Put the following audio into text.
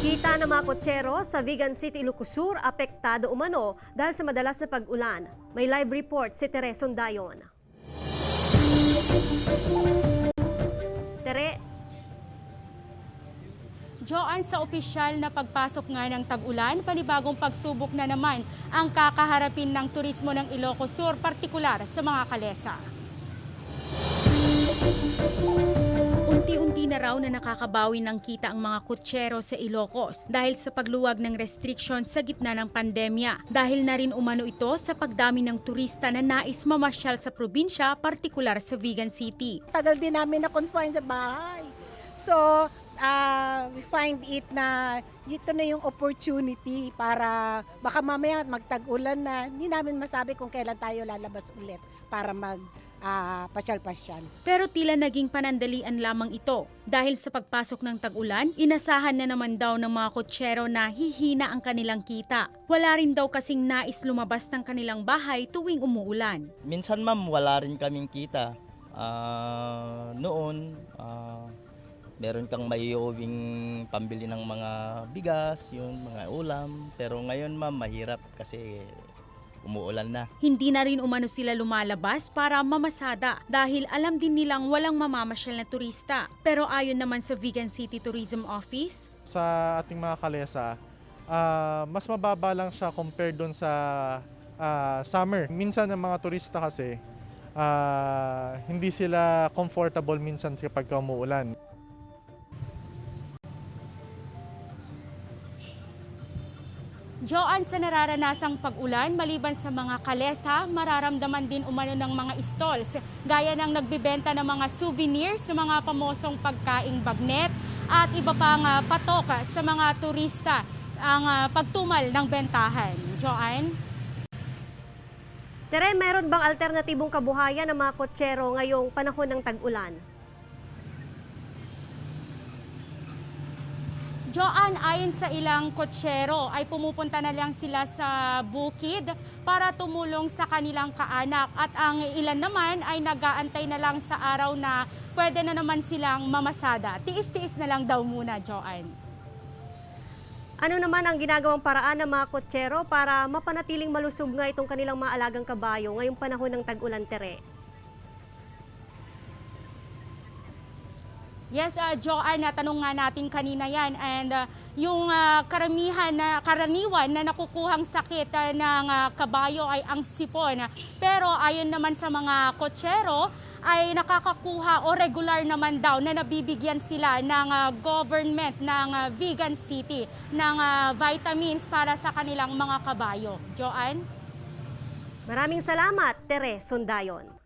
Kita ng mga kotsero sa Vigan City, Ilocos Sur, apektado umano dahil sa madalas na pag-ulan. May live report si Tere Sondayon. Tere. Joan, sa opisyal na pagpasok nga ng tag-ulan, panibagong pagsubok na naman ang kakaharapin ng turismo ng Ilocos Sur, partikular sa mga kalesa. Unti-unti na raw na nakakabawi ng kita ang mga kutsero sa Ilocos dahil sa pagluwag ng restriction sa gitna ng pandemya. Dahil na rin umano ito sa pagdami ng turista na nais mamasyal sa probinsya, partikular sa Vigan City. Tagal din namin na-confine sa bahay. So, we find it na ito na yung opportunity para baka mamaya magtag-ulan na hindi namin masabi kung kailan tayo lalabas ulit para pasyal-pasyal. Pero tila naging panandalian lamang ito dahil sa pagpasok ng tag-ulan, inasahan na naman daw ng mga kotsero na hihina ang kanilang kita. Wala rin daw kasing nais lumabas ng kanilang bahay tuwing umuulan. Minsan ma'am, wala rin kaming kita. Noon, meron kang maiuwing pambili ng mga bigas, yun, mga ulam. Pero ngayon ma'am, mahirap kasi umuulan na. Hindi na rin umano sila lumalabas para mamasada dahil alam din nilang walang mamamasyal na turista. Pero ayon naman sa Vigan City Tourism Office, sa ating mga kalesa, mas mababa lang siya compared doon sa summer. Minsan ng mga turista kasi, hindi sila comfortable minsan kapag umuulan. Joan, sa nararanasang pag-ulan, maliban sa mga kalesa, mararamdaman din umano ng mga stalls, gaya ng nagbibenta ng mga souvenirs sa mga pamosong pagkaing bagnet at iba pang patok sa mga turista ang pagtumal ng bentahan. Joan? Tere, meron bang alternatibong kabuhayan ng mga kotsero ngayong panahon ng tag-ulan? Joan, ayon sa ilang kotsero ay pumupunta na lang sila sa bukid para tumulong sa kanilang kaanak at ang ilan naman ay nag-aantay na lang sa araw na pwede na naman silang mamasada. Tiis-tiis na lang daw muna, Joan. Ano naman ang ginagawang paraan ng mga kotsero para mapanatiling malusog nga itong kanilang mga alagang kabayo ngayong panahon ng tag-ulan, Tere? Yes, Joan, natanong nga natin kanina yan, and yung karaniwan na nakukuhang sakit ng kabayo ay ang sipon. Pero ayon naman sa mga kotsero ay nakakakuha o regular naman daw na nabibigyan sila ng government ng Vigan City ng vitamins para sa kanilang mga kabayo. Joan? Maraming salamat, Tere Sondayon.